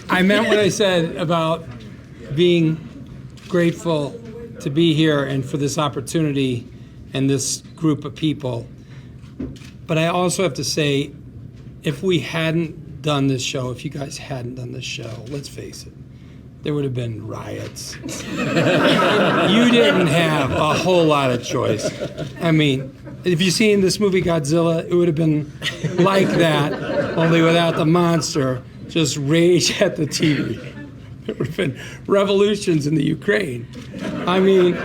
I meant what I said about being grateful to be here and for this opportunity and this group of people. But I also have to say, if we hadn't done this show, if you guys hadn't done this show, let's face it, there would have been riots. You didn't have a whole lot of choice. I mean, if you've seen this movie Godzilla, it would have been like that, only without the monster, just rage at the TV. There would have been revolutions in the Ukraine. I mean,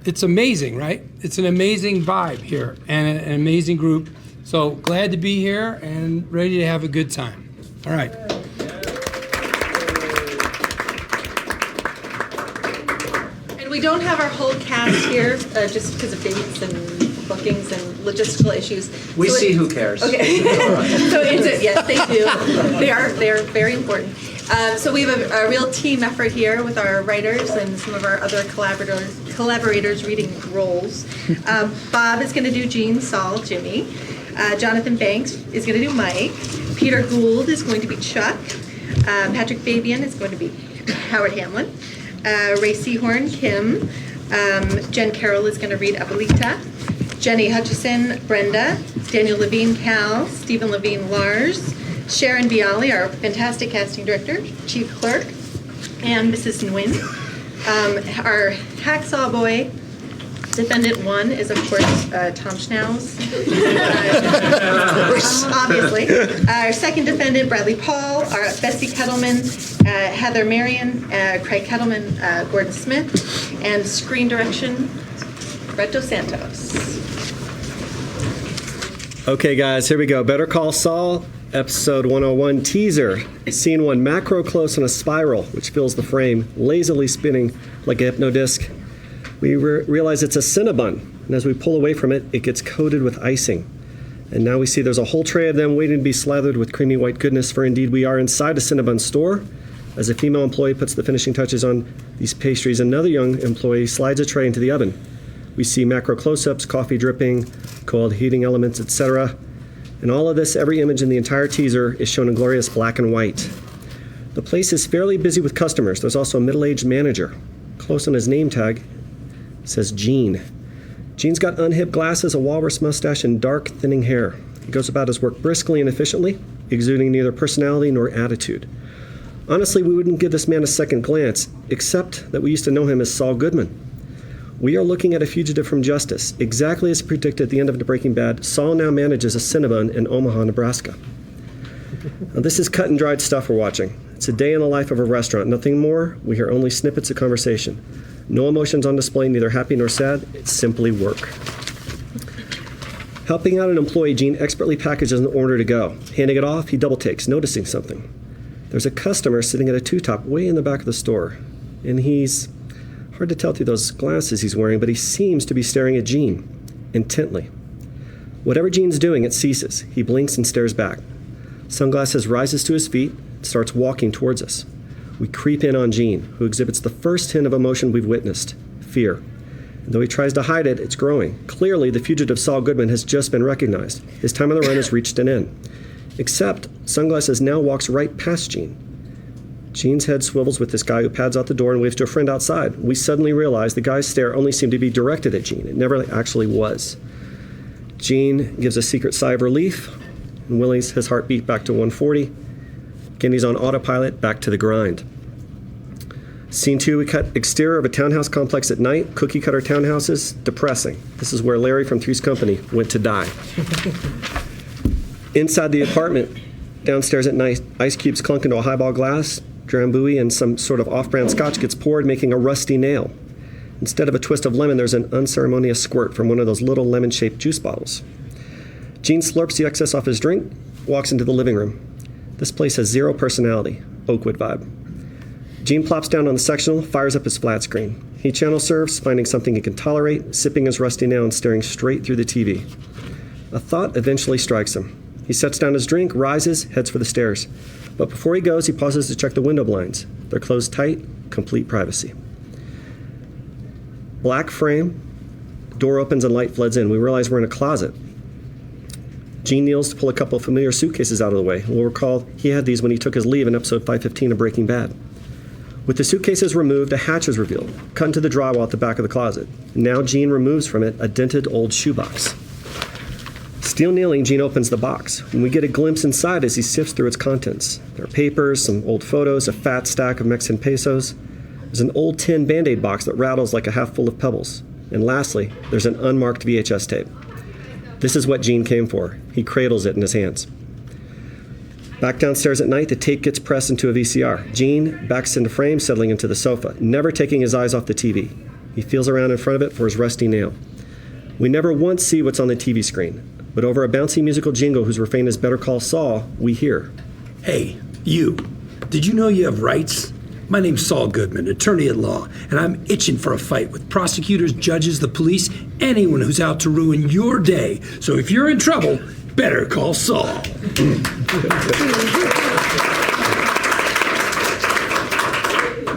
it's amazing, right? It's an amazing vibe here and an amazing group. So glad to be here and ready to have a good time. All right. And we don't have our whole cast here just because of dates and bookings and logistical issues. We see who cares. Okay. So yes, they do. They are very important. So we have a real team effort here with our writers and some of our other collaborators reading roles. Bob is going to do Jean, Saul, Jimmy. Jonathan Banks is going to do Mike. Peter Gould is going to be Chuck. Patrick Fabian is going to be Howard Hamlin. Ray Seehorn, Kim. Jen Carroll is going to read Abuelita. Jenny Hutchison, Brenda. Daniel Levine, Cal. Stephen Levine, Lars. Sharon Bialy, our fantastic casting director, chief clerk, and Mrs. Nguyen. Our hacksaw boy, defendant one, is of course Tom Schnauz, obviously. Our second defendant, Bradley Paul. Our Bessie Kettleman, Heather Marion, Craig Kettleman, Gordon Smith, and screen direction, Reto Santos. Okay, guys, here we go. Better Call Saul. Episode 101 teaser. Scene 1, macro close on a spiral, which fills the frame, lazily spinning like a hypnodisc. We realize it's a Cinnabon, and as we pull away from it, it gets coated with icing. And now we see there's a whole tray of them waiting to be slathered with creamy white goodness, for indeed we are inside a Cinnabon store. As a female employee puts the finishing touches on these pastries, another young employee slides a tray into the oven. We see macro close-ups, coffee dripping, cold heating elements, etc. In all of this, every image in the entire teaser is shown in glorious black and white. The place is fairly busy with customers. There's also a middle-aged manager. Close on his name tag says Gene. Gene's got unhip glasses, a walrus mustache, and dark, thinning hair. He goes about his work briskly and efficiently, exuding neither personality nor attitude. Honestly, we wouldn't give this man a second glance, except that we used to know him as Saul Goodman. We are looking at a fugitive from justice. Exactly as predicted at the end of Breaking Bad, Saul now manages a Cinnabon in Omaha, Nebraska. Now, this is cut and dried stuff we're watching. It's a day in the life of a restaurant. Nothing more. We hear only snippets of conversation. No emotions on display, neither happy nor sad. It's simply work. Helping out an employee, Gene expertly packages an order to go. Handing it off, he double takes, noticing something. There's a customer sitting at a two-top way in the back of the store, and he's hard to tell through those glasses he's wearing, but he seems to be staring at Gene intently. Whatever Gene's doing, it ceases. He blinks and stares back. Sunglasses rises to his feet, starts walking towards us. We creep in on Gene, who exhibits the first hint of emotion we've witnessed, fear. And though he tries to hide it, it's growing. Clearly, the fugitive Saul Goodman has just been recognized. His time on the run has reached an end. Except, Sunglasses now walks right past Gene. Gene's head swivels with this guy who pads out the door and waves to a friend outside. We suddenly realize the guy's stare only seemed to be directed at Gene. It never actually was. Gene gives a secret sigh of relief and willies his heartbeat back to 140. Again, he's on autopilot, back to the grind. Scene 2, we cut exterior of a townhouse complex at night. Cookie cutter townhouses, depressing. This is where Larry from Three's Company went to die. Inside the apartment, downstairs at night, ice cubes clunk into a highball glass. Drambuie and some sort of off-brand scotch gets poured, making a rusty nail. Instead of a twist of lemon, there's an unceremonious squirt from one of those little lemon-shaped juice bottles. Gene slurps the excess off his drink, walks into the living room. This place has zero personality, Oakwood vibe. Gene plops down on the sectional, fires up his flat screen. He channel surfs, finding something he can tolerate, sipping his rusty nail and staring straight through the TV. A thought eventually strikes him. He sets down his drink, rises, heads for the stairs. But before he goes, he pauses to check the window blinds. They're closed tight, complete privacy. Black frame, door opens and light floods in. We realize we're in a closet. Gene kneels to pull a couple of familiar suitcases out of the way. We'll recall he had these when he took his leave in episode 515 of Breaking Bad. With the suitcases removed, a hatch is revealed, cut into the drywall at the back of the closet. Now Gene removes from it a dented old shoebox. Still kneeling, Gene opens the box, and we get a glimpse inside as he sifts through its contents. There are papers, some old photos, a fat stack of Mexican pesos. There's an old tin Band-Aid box that rattles like a half full of pebbles. And lastly, there's an unmarked VHS tape. This is what Gene came for. He cradles it in his hands. Back downstairs at night, the tape gets pressed into a VCR. Gene backs into frame, settling into the sofa, never taking his eyes off the TV. He feels around in front of it for his rusty nail. We never once see what's on the TV screen, but over a bouncy musical jingle whose refrain is Better Call Saul, we hear. Hey, you. Did you know you have rights? My name's Saul Goodman, attorney at law, and I'm itching for a fight with prosecutors, judges, the police, anyone who's out to ruin your day. So if you're in trouble, better call Saul.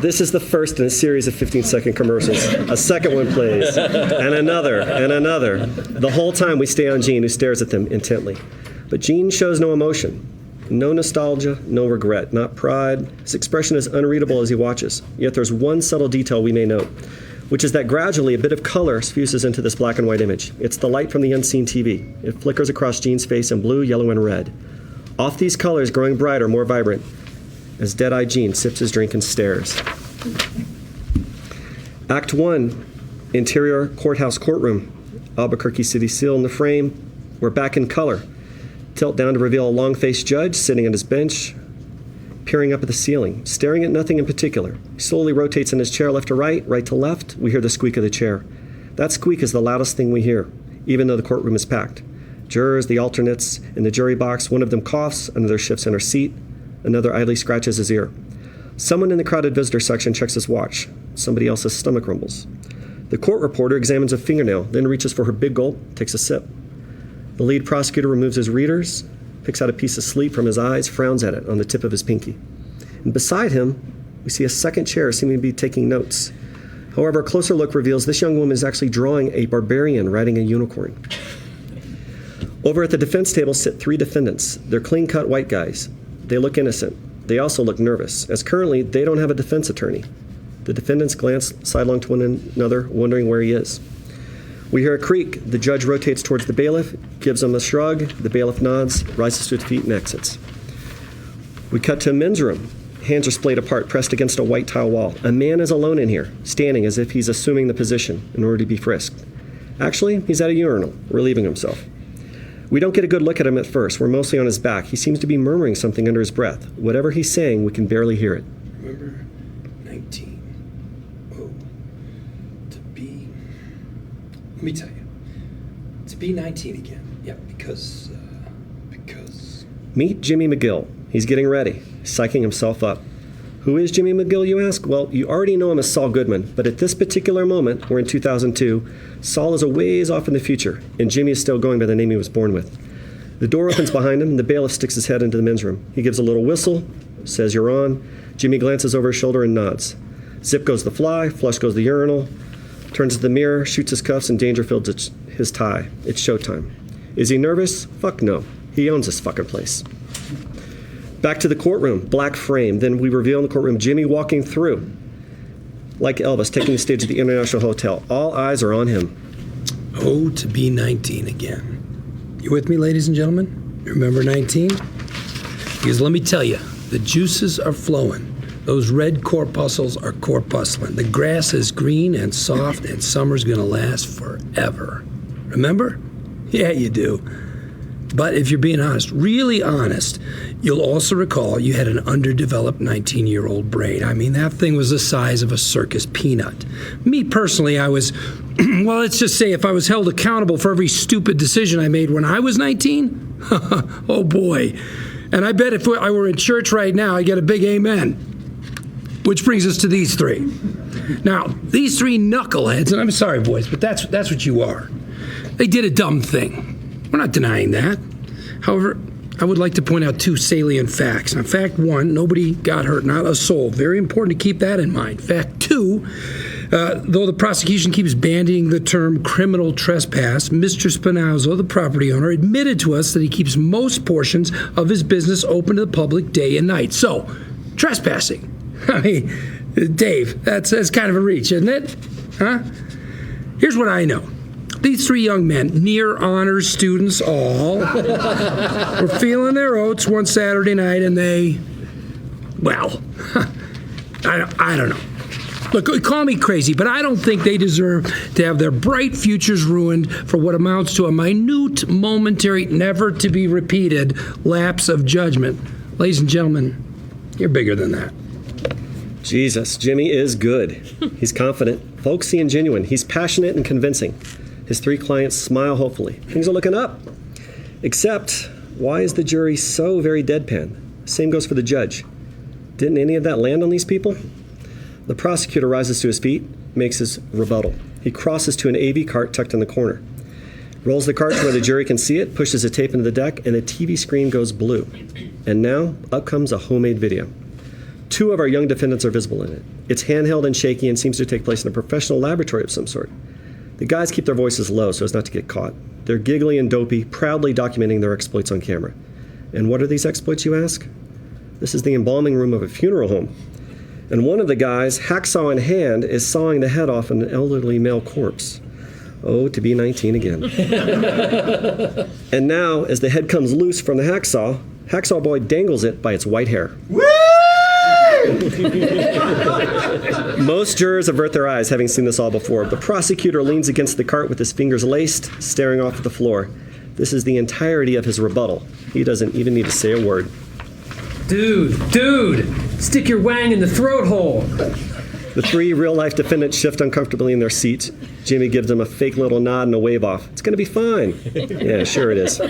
This is the first in a series of 15-second commercials. A second one plays, and another, and another. The whole time we stay on Gene, who stares at them intently. But Gene shows no emotion. No nostalgia, no regret, not pride. His expression is unreadable as he watches. Yet there's one subtle detail we may note, which is that gradually a bit of color suffuses into this black and white image. It's the light from the unseen TV. It flickers across Gene's face in blue, yellow, and red. Off these colors, growing brighter, more vibrant, as dead-eyed Gene sips his drink and stares. Act 1, interior courthouse courtroom. Albuquerque City seal in the frame. We're back in color. Tilt down to reveal a long-faced judge sitting at his bench, peering up at the ceiling, staring at nothing in particular. He slowly rotates in his chair left to right, right to left. We hear the squeak of the chair. That squeak is the loudest thing we hear, even though the courtroom is packed. Jurors, the alternates, in the jury box, one of them coughs, another shifts in her seat, another idly scratches his ear. Someone in the crowded visitor section checks his watch. Somebody else's stomach rumbles. The court reporter examines a fingernail, then reaches for her big gulp, takes a sip. The lead prosecutor removes his readers, picks out a piece of sleep from his eyes, frowns at it on the tip of his pinky. And beside him, we see a second chair seeming to be taking notes. However, a closer look reveals this young woman is actually drawing a barbarian riding a unicorn. Over at the defense table sit 3 defendants. They're clean-cut white guys. They look innocent. They also look nervous, as currently they don't have a defense attorney. The defendants glance sidelong to one another, wondering where he is. We hear a creak. The judge rotates towards the bailiff, gives him a shrug. The bailiff nods, rises to his feet, and exits. We cut to a men's room. Hands are splayed apart, pressed against a white tile wall. A man is alone in here, standing as if he's assuming the position in order to be frisked. Actually, he's at a urinal, relieving himself. We don't get a good look at him at first. We're mostly on his back. He seems to be murmuring something under his breath. Whatever he's saying, we can barely hear it. Remember 19. Oh, to be... Let me tell you. To be 19 again. Yeah, because... Meet Jimmy McGill. He's getting ready, psyching himself up. Who is Jimmy McGill, you ask? Well, you already know him as Saul Goodman, but at this particular moment, we're in 2002, Saul is a ways off in the future, and Jimmy is still going by the name he was born with. The door opens behind him, and the bailiff sticks his head into the men's room. He gives a little whistle, says, "You're on." Jimmy glances over his shoulder and nods. Zip goes the fly, flush goes the urinal, turns to the mirror, shoots his cuffs, and Dangerfields his tie. It's showtime. Is he nervous? Fuck no. He owns this fucking place. Back to the courtroom, black frame. Then we reveal in the courtroom Jimmy walking through, like Elvis, taking the stage at the International Hotel. All eyes are on him. Oh, to be 19 again. You with me, ladies and gentlemen? Remember 19? Because let me tell you, the juices are flowing. Those red corpuscles are corpuscling. The grass is green and soft, and summer's gonna last forever. Remember? Yeah, you do. But if you're being honest, really honest, you'll also recall you had an underdeveloped 19-year-old brain. I mean, that thing was the size of a circus peanut. Me personally, I was, well, let's just say if I was held accountable for every stupid decision I made when I was 19, oh boy. And I bet if I were in church right now, I'd get a big amen. Which brings us to these 3. Now, these 3 knuckleheads, and I'm sorry, boys, but that's what you are. They did a dumb thing. We're not denying that. However, I would like to point out 2 salient facts. Now, fact 1, nobody got hurt, not a soul. Very important to keep that in mind. Fact 2, Though the prosecution keeps bandying the term criminal trespass, Mr. Spinazzo, the property owner, admitted to us that he keeps most portions of his business open to the public day and night. So, trespassing. I mean, Dave, that's kind of a reach, isn't it? Huh? Here's what I know. These three young men, near honors students all, were feeling their oats one Saturday night, and they, well, I don't know. Look, call me crazy, but I don't think they deserve to have their bright futures ruined for what amounts to a minute, momentary, never-to-be-repeated lapse of judgment. Ladies and gentlemen, you're bigger than that. Jesus, Jimmy is good. He's confident, folksy, and genuine. He's passionate and convincing. His three clients smile hopefully. Things are looking up. Except, why is the jury so very deadpan? Same goes for the judge. Didn't any of that land on these people? The prosecutor rises to his feet, makes his rebuttal. He crosses to an AV cart tucked in the corner, rolls the cart to where the jury can see it, pushes a tape into the deck, and the TV screen goes blue. And now, up comes a homemade video. Two of our young defendants are visible in it. It's handheld and shaky and seems to take place in a professional laboratory of some sort. The guys keep their voices low so as not to get caught. They're giggly and dopey, proudly documenting their exploits on camera. And what are these exploits, you ask? This is the embalming room of a funeral home. And one of the guys, hacksaw in hand, is sawing the head off an elderly male corpse. Oh, to be 19 again. And now, as the head comes loose from the Hacksaw Boy dangles it by its white hair. Woo! Most jurors avert their eyes, having seen this all before. The prosecutor leans against the cart with his fingers laced, staring off at the floor. This is the entirety of his rebuttal. He doesn't even need to say a word. Dude, stick your wang in the throat hole. The three real-life defendants shift uncomfortably in their seats. Jimmy gives them a fake little nod and a wave off. It's going to be fine. Yeah, sure it is.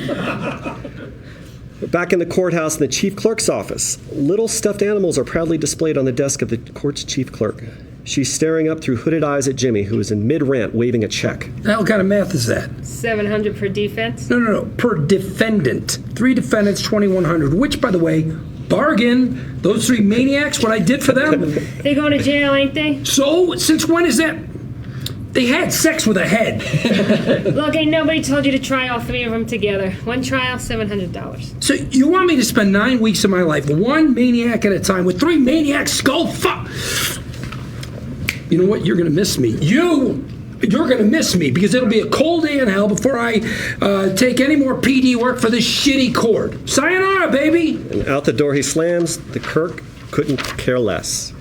We're back in the courthouse in the chief clerk's office. Little stuffed animals are proudly displayed on the desk of the court's chief clerk. She's staring up through hooded eyes at Jimmy, who is in mid-rant waving a check. What kind of math is that? 700 per defense? No. Per defendant. 3 defendants, 2,100. Which, by the way, bargain. Those 3 maniacs, what I did for them. They going to jail, ain't they? So, since when is that? They had sex with a head. Look, ain't nobody told you to try all 3 of them together. One trial, $700. So you want me to spend 9 weeks of my life, one maniac at a time, with 3 maniacs skull fuck? You know what? You're gonna miss me. You're gonna miss me because it'll be a cold day in hell before I take any more PD work for this shitty court. Sayonara, baby. And out the door he slams. The clerk couldn't care less.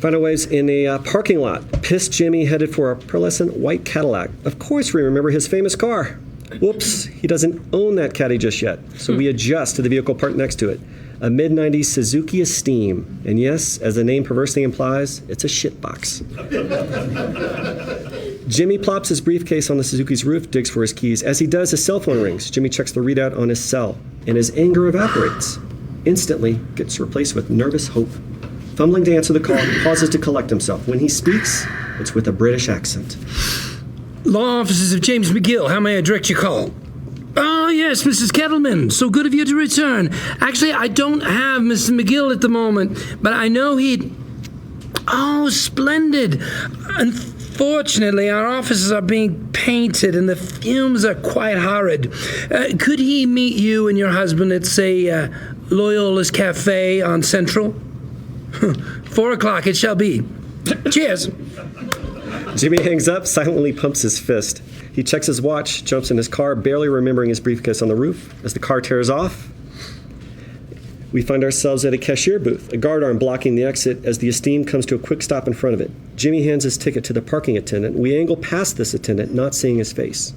Find our ways in a parking lot. Pissed Jimmy headed for a pearlescent white Cadillac. Of course we remember his famous car. Whoops, he doesn't own that caddy just yet, so we adjust to the vehicle parked next to it. A mid-90s Suzuki Esteem. And yes, as the name perversely implies, it's a shitbox. Jimmy plops his briefcase on the Suzuki's roof, digs for his keys. As he does, his cell phone rings. Jimmy checks the readout on his cell, and his anger evaporates. Instantly, gets replaced with nervous hope. Fumbling to answer the call, he pauses to collect himself. When he speaks, it's with a British accent. Law offices of James McGill, how may I direct your call? Oh, yes, Mrs. Kettleman. So good of you to return. Actually, I don't have Mrs. McGill at the moment, but I know he'd... Oh, splendid. Unfortunately, our offices are being painted and the fumes are quite horrid. Could he meet you and your husband at, say, Loyola's Cafe on Central? 4 o'clock it shall be. Cheers. Jimmy hangs up, silently pumps his fist. He checks his watch, jumps in his car, barely remembering his briefcase on the roof. As the car tears off, we find ourselves at a cashier booth, a guard arm blocking the exit as the Esteem comes to a quick stop in front of it. Jimmy hands his ticket to the parking attendant. We angle past this attendant, not seeing his face.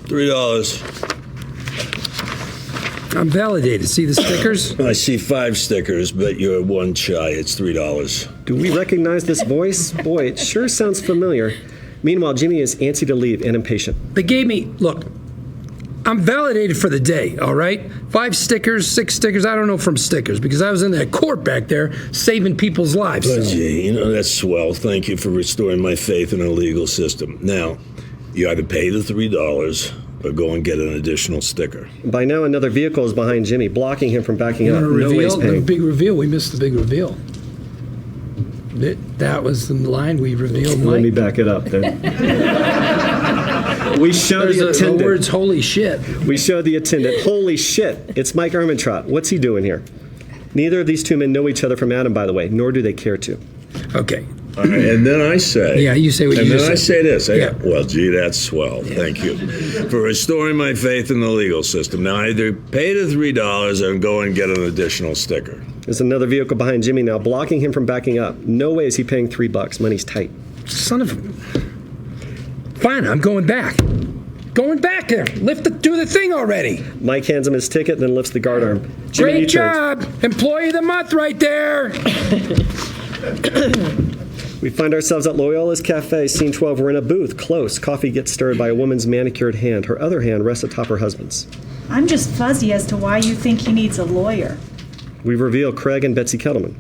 $3. I'm validated. See the stickers? I see 5 stickers, but you're 1 shy. It's $3. Do we recognize this voice? Boy, it sure sounds familiar. Meanwhile, Jimmy is antsy to leave and impatient. They gave me, look, I'm validated for the day, all right? 5 stickers, 6 stickers, I don't know from stickers, because I was in that court back there saving people's lives. But gee, that's swell. Thank you for restoring my faith in our legal system. Now, you either pay the $3 or go and get an additional sticker. By now, another vehicle is behind Jimmy, blocking him from backing up. You want to No way he's reveal? The paying. big reveal. We missed the big reveal. That was the line we revealed, Mike. Let me back it up then. We show the The attendant. words, holy shit. We show the attendant. Holy shit, it's Mike Ermintrout. What's he doing here? Neither of these two men know each other from Adam, by the way, nor do they care to. Okay. All right, and then I say... Yeah, you say what you And then just I said. say this. Yeah. Well, gee, that's swell. Thank you for restoring my faith in the legal system. Now, either pay the $3 or go and get an additional sticker. There's another vehicle behind Jimmy now, blocking him from backing up. No way is he paying $3. Money's tight. Son of a... Fine, I'm going back. Going back there. Do the thing already. Mike hands him his ticket, then lifts the guard arm. Jimmy Great U-turns. job. Employee of the month right there. We find ourselves at Loyola's Cafe, scene 12. We're in a booth, close. Coffee gets stirred by a woman's manicured hand. Her other hand rests atop her husband's. I'm just fuzzy as to why you think he needs a lawyer. We reveal Craig and Betsy Kettleman.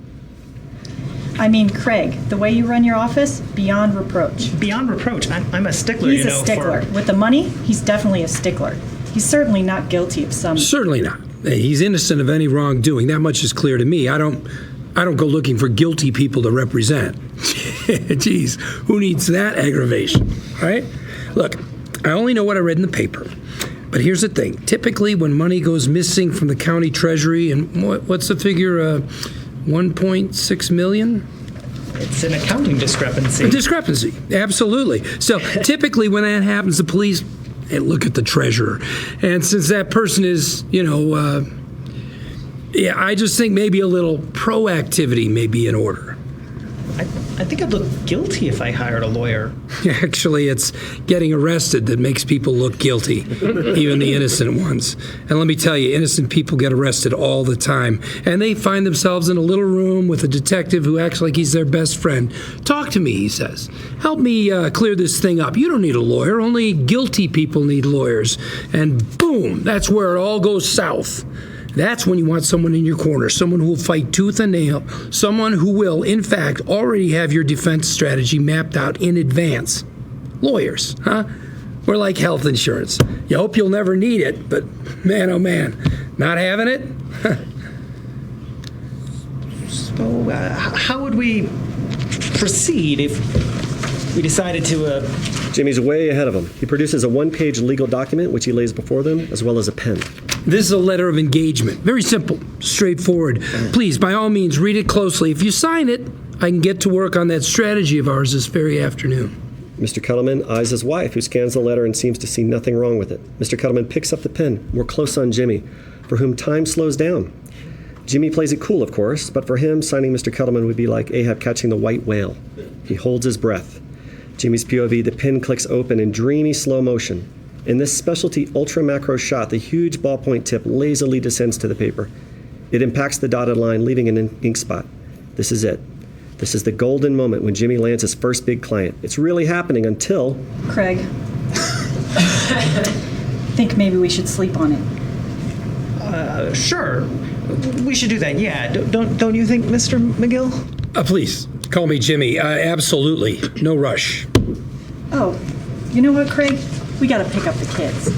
I mean, Craig, the way you run your office, beyond reproach. Beyond reproach, I'm a stickler, He's a stickler. With the money, he's definitely a stickler. He's certainly not guilty of some... Certainly not. Hey, he's innocent of any wrongdoing. That much is clear to me. I don't go looking for guilty people to represent. Jeez, who needs that aggravation, all right? Look, I only know what I read in the paper. But here's the thing. Typically, when money goes missing from the county treasury, and what's the figure, 1.6 million? It's an accounting discrepancy. A discrepancy, absolutely. So typically when that happens, the police look at the treasurer. And since that person is, I just think maybe a little proactivity may be in order. I think I'd look guilty if I hired a lawyer. Actually, it's getting arrested that makes people look guilty, even the innocent ones. And let me tell you, innocent people get arrested all the time. And they find themselves in a little room with a detective who acts like he's their best friend. Talk to me, he says. Help me clear this thing up. You don't need a lawyer. Only guilty people need lawyers. And boom, that's where it all goes south. That's when you want someone in your corner, someone who will fight tooth and nail, someone who will, in fact, already have your defense strategy mapped out in advance. Lawyers, huh? We're like health insurance. You hope you'll never need it, but man, oh man, not having it? So, how would we proceed if we decided to... Jimmy's way ahead of him. He produces a one-page legal document, which he lays before them, as well as a pen. This is a letter of engagement. Very simple, straightforward. Please, by all means, read it closely. If you sign it, I can get to work on that strategy of ours this very afternoon. Mr. Kettleman eyes his wife, who scans the letter and seems to see nothing wrong with it. Mr. Kettleman picks up the pen, more close on Jimmy, for whom time slows down. Jimmy plays it cool, of course, but for him, signing Mr. Kettleman would be like Ahab catching the white whale. He holds his breath. Jimmy's POV, the pen clicks open in dreamy slow motion. In this specialty ultra-macro shot, the huge ballpoint tip lazily descends to the paper. It impacts the dotted line, leaving an ink spot. This is it. This is the golden moment when Jimmy lands his first big client. It's really happening until... Craig. Think maybe we should sleep on it. Sure. We should do that, yeah. Don't you think, Mr. McGill? Please, call me Jimmy. Absolutely. No rush. Oh, you know what, Craig? We gotta pick up the kids.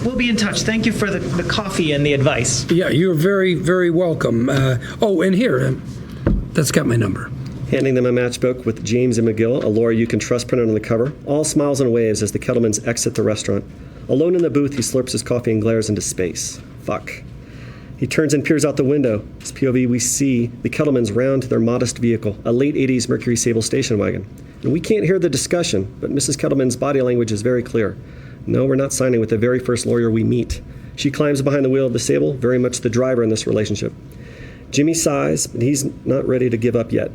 We'll be in touch. Thank you for the coffee and the advice. Yeah, you're very, very welcome. And here, that's got my number. Handing them a matchbook with James and McGill, a lawyer you can trust printed on the cover. All smiles and waves as the Kettlemans exit the restaurant. Alone in the booth, he slurps his coffee and glares into space. Fuck. He turns and peers out the window. His POV, we see the Kettlemans round to their modest vehicle, a late 80s Mercury Sable station wagon. And we can't hear the discussion, but Mrs. Kettleman's body language is very clear. No, we're not signing with the very first lawyer we meet. She climbs behind the wheel of the Sable, very much the driver in this relationship. Jimmy sighs, but he's not ready to give up yet.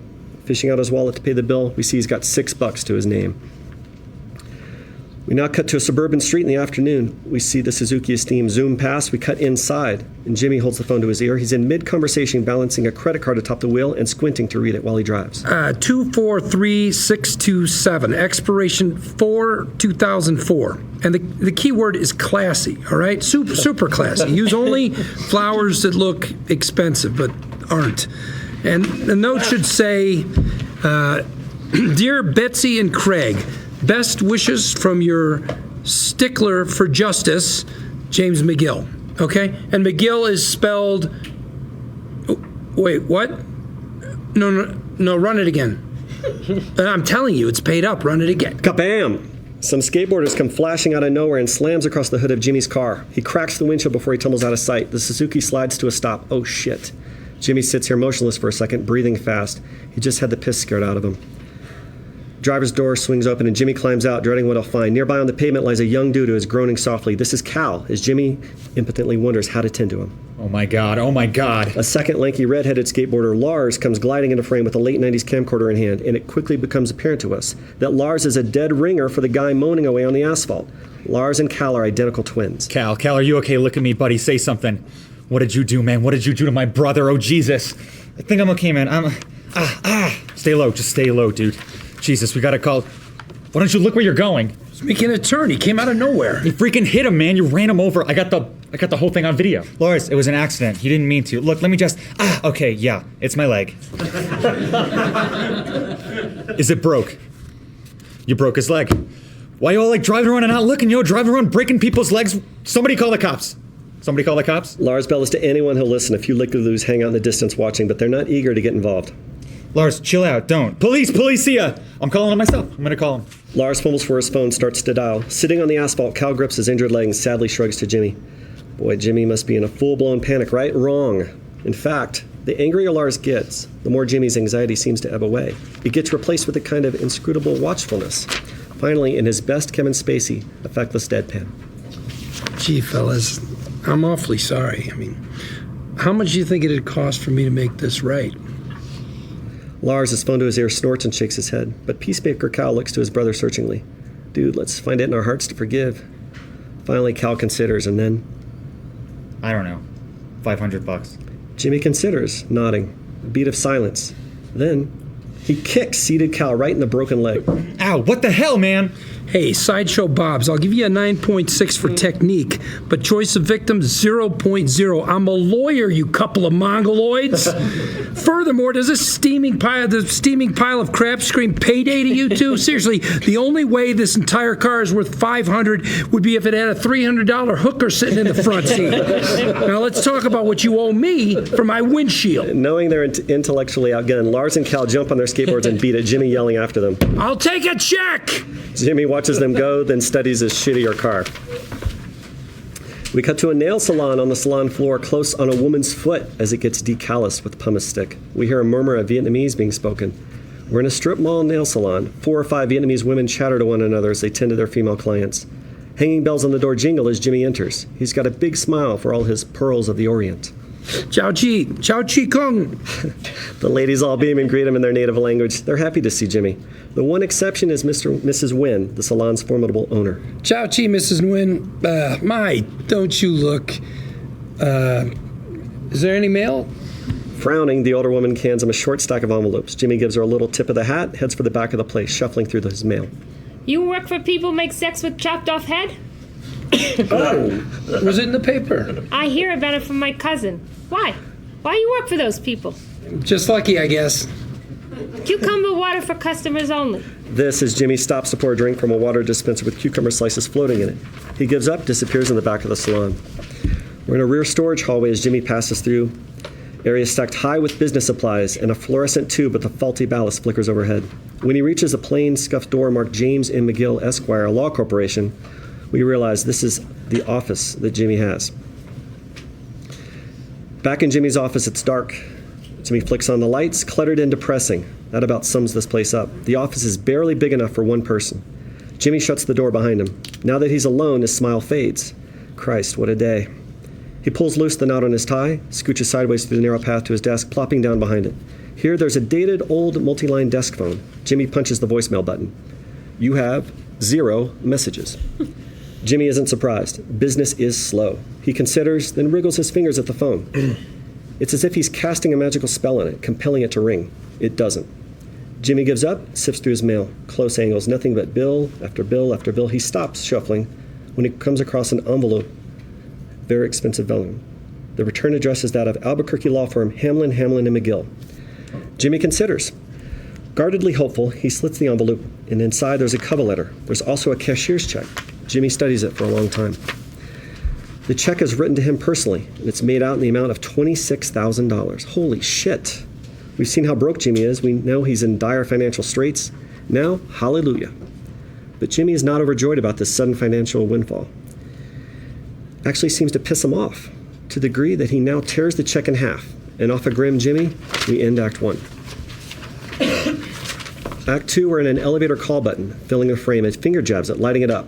Fishing out his wallet to pay the bill, we see he's got $6 to his name. We now cut to a suburban street in the afternoon. We see the Suzuki Esteem zoom past. We cut inside, and Jimmy holds the phone to his ear. He's in mid-conversation, balancing a credit card atop the wheel and squinting to read it while he drives. 243627, expiration 4/2004. And the key word is classy, all right? Super classy. Use only flowers that look expensive but aren't. And the note should say, Dear Betsy and Craig, best wishes from your stickler for justice, James McGill. Okay? And McGill is spelled... Wait, what? No, run it again. I'm telling you, it's paid up. Run it again. Kabam! Some skateboarders come flashing out of nowhere and slams across the hood of Jimmy's car. He cracks the windshield before he tumbles out of sight. The Suzuki slides to a stop. Oh, shit. Jimmy sits here motionless for a second, breathing fast. He just had the piss scared out of him. Driver's door swings open and Jimmy climbs out, dreading what he'll find. Nearby on the pavement lies a young dude who is groaning softly. This is Cal, as Jimmy impotently wonders how to tend to him. Oh my god. A second lanky red-headed skateboarder, Lars, comes gliding into frame with a late 90s camcorder in hand, and it quickly becomes apparent to us that Lars is a dead ringer for the guy moaning away on the asphalt. Lars and Cal are identical twins. Cal, are you okay? Look at me, buddy. Say something. What did you do, man? What did you do to my brother? Oh, Jesus. I think I'm okay, man. Stay low. Just stay low, dude. Jesus, we gotta call... Why don't you look where you're going? He's making a turn. He came out of nowhere. You freaking hit him, man. You ran him over. I got the whole thing on video. Lars, it was an accident. He didn't mean to. Look, let me just... okay, yeah. It's my leg. Is it broke? You broke his leg. Why you all like driving around and not looking, driving around breaking people's legs? Somebody call the cops. Lars bellows to anyone who'll listen. A few lickaloos hang out in the distance watching, but they're not eager to get involved. Lars, chill out. Don't. Policia! I'm calling him myself. I'm gonna call him. Lars fumbles for his phone, starts to dial. Sitting on the asphalt, Cal grips his injured leg and sadly shrugs to Jimmy. Boy, Jimmy must be in a full-blown panic, right? Wrong. In fact, the angrier Lars gets, the more Jimmy's anxiety seems to ebb away. It gets replaced with a kind of inscrutable watchfulness. Finally, in his best Kevin Spacey, effectless deadpan. Gee, fellas, I'm awfully sorry. I mean, how much do you think it'd cost for me to make this right? Lars, his phone to his ear, snorts and shakes his head, but Peacemaker Cal looks to his brother searchingly. Dude, let's find it in our hearts to forgive. Finally, Cal considers, and then... I don't know. $500. Jimmy considers, nodding. A beat of silence. Then, he kicks seated Cal right in the broken leg. Ow, what the hell, man? Hey, Sideshow Bobs, I'll give you a 9.6 for technique, but choice of victims, 0.0. I'm a lawyer, you couple of mongoloids. Furthermore, does this steaming pile of crap scream payday to you two? Seriously, the only way this entire car is worth $500 would be if it had a $300 hooker sitting in the front seat. Now let's talk about what you owe me for my windshield. Knowing they're intellectually outgunned, Lars and Cal jump on their skateboards and beat it, Jimmy yelling after them. I'll take a check! Jimmy watches them go, then studies his shittier car. We cut to a nail salon on the salon floor, close on a woman's foot as it gets decalloused with pumice stick. We hear a murmur of Vietnamese being spoken. We're in a strip mall nail salon. 4 or 5 Vietnamese women chatter to one another as they tend to their female clients. Hanging bells on the door jingle as Jimmy enters. He's got a big smile for all his pearls of the Orient. Ciao chi kung. The ladies all beam and greet him in their native language. They're happy to see Jimmy. The one exception is Mrs. Nguyen, the salon's formidable owner. Ciao chi, Mrs. Nguyen. My, don't you look. Is there any mail? Frowning, the older woman hands him a short stack of envelopes. Jimmy gives her a little tip of the hat, heads for the back of the place, shuffling through his mail. You work for people make sex with chopped off head? Oh, was it in the paper? I hear about it from my cousin. Why? Why you work for those people? Just lucky, I guess. Cucumber water for customers only. This is Jimmy stops to pour a drink from a water dispenser with cucumber slices floating in it. He gives up, disappears in the back of the salon. We're in a rear storage hallway as Jimmy passes through. Area stacked high with business supplies, and a fluorescent tube with a faulty ballast flickers overhead. When he reaches a plain, scuffed door marked James M. McGill, Esquire, Law Corporation, we realize this is the office that Jimmy has. Back in Jimmy's office, it's dark. Jimmy flicks on the lights, cluttered and depressing. That about sums this place up. The office is barely big enough for one person. Jimmy shuts the door behind him. Now that he's alone, his smile fades. Christ, what a day. He pulls loose the knot on his tie, scooches sideways through the narrow path to his desk, plopping down behind it. Here, there's a dated, old, multi-line desk phone. Jimmy punches the voicemail button. You have 0 messages. Jimmy isn't surprised. Business is slow. He considers, then wriggles his fingers at the phone. It's as if he's casting a magical spell on it, compelling it to ring. It doesn't. Jimmy gives up, sifts through his mail. Close angles, nothing but bill after bill after bill. He stops shuffling when he comes across an envelope. Very expensive vellum. The return address is that of Albuquerque law firm Hamlin, Hamlin & McGill. Jimmy considers. Guardedly hopeful, he slits the envelope, and inside there's a cover letter. There's also a cashier's check. Jimmy studies it for a long time. The check is written to him personally, and it's made out in the amount of $26,000. Holy shit. We've seen how broke Jimmy is. We know he's in dire financial straits. Now, hallelujah. But Jimmy is not overjoyed about this sudden financial windfall. Actually seems to piss him off, to the degree that he now tears the check in half. And off a grim Jimmy, we end Act 1. Act 2, we're in an elevator call button, filling a frame, and finger jabs at lighting it up.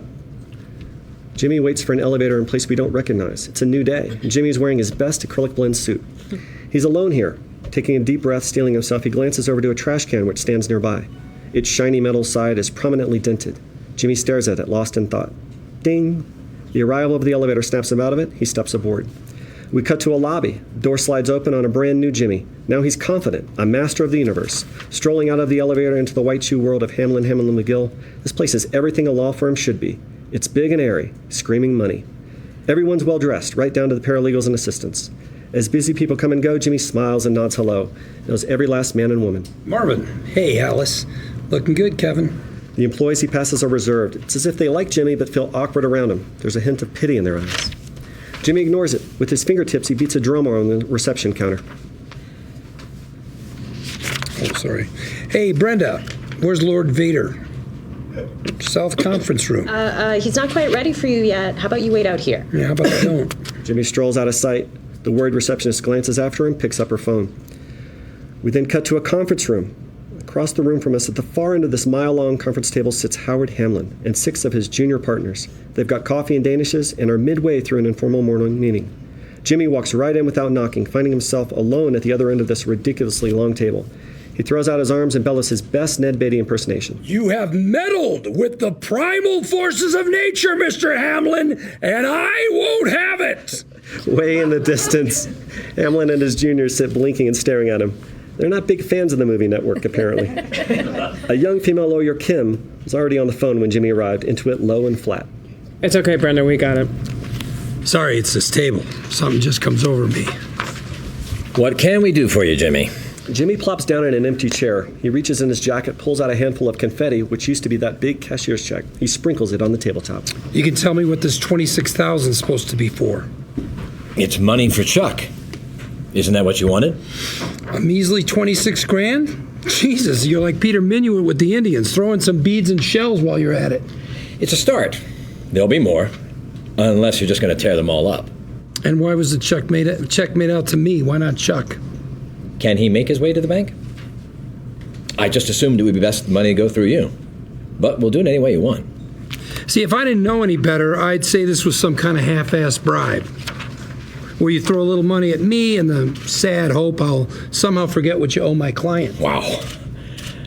Jimmy waits for an elevator in a place we don't recognize. It's a new day, and Jimmy's wearing his best acrylic blend suit. He's alone here. Taking a deep breath, steeling himself, he glances over to a trash can which stands nearby. Its shiny metal side is prominently dented. Jimmy stares at it, lost in thought. Ding! The arrival of the elevator snaps him out of it. He steps aboard. We cut to a lobby. The door slides open on a brand new Jimmy. Now he's confident, a master of the universe. Strolling out of the elevator into the white shoe world of Hamlin McGill, this place is everything a law firm should be. It's big and airy, screaming money. Everyone's well dressed, right down to the paralegals and assistants. As busy people come and go, Jimmy smiles and nods hello. Knows every last man and woman. Marvin. Hey, Alice. Looking good, Kevin. The employees he passes are reserved. It's as if they like Jimmy but feel awkward around him. There's a hint of pity in their eyes. Jimmy ignores it. With his fingertips, he beats a drum on the reception counter. Oh, sorry. Hey, Brenda, where's Lord Vader? South Conference Room. He's not quite ready for you yet. How about you wait out here? Yeah, how about I don't? Jimmy strolls out of sight. The worried receptionist glances after him, picks up her phone. We then cut to a conference room. Across the room from us, at the far end of this mile-long conference table, sits Howard Hamlin and 6 of his junior partners. They've got coffee and danishes and are midway through an informal morning meeting. Jimmy walks right in without knocking, finding himself alone at the other end of this ridiculously long table. He throws out his arms and bellows his best Ned Beatty impersonation. You have meddled with the primal forces of nature, Mr. Hamlin, and I won't have it! Way in the distance, Hamlin and his juniors sit blinking and staring at him. They're not big fans of the movie network, apparently. A young female lawyer, Kim, was already on the phone when Jimmy arrived, into it low and flat. It's okay, Brenda, we got it. Sorry, it's this table. Something just comes over me. What can we do for you, Jimmy? Jimmy plops down in an empty chair. He reaches in his jacket, pulls out a handful of confetti, which used to be that big cashier's check. He sprinkles it on the tabletop. You can tell me what this $26,000 is supposed to be for. It's money for Chuck. Isn't that what you wanted? A measly 26 grand? Jesus, you're like Peter Minuit with the Indians, throwing some beads and shells while you're at it. It's a start. There'll be more, unless you're just going to tear them all up. And why was the check made out to me? Why not Chuck? Can he make his way to the bank? I just assumed it would be best the money to go through you. But we'll do it any way you want. See, if I didn't know any better, I'd say this was some kind of half-assed bribe, where you throw a little money at me in the sad hope I'll somehow forget what you owe my client. Wow.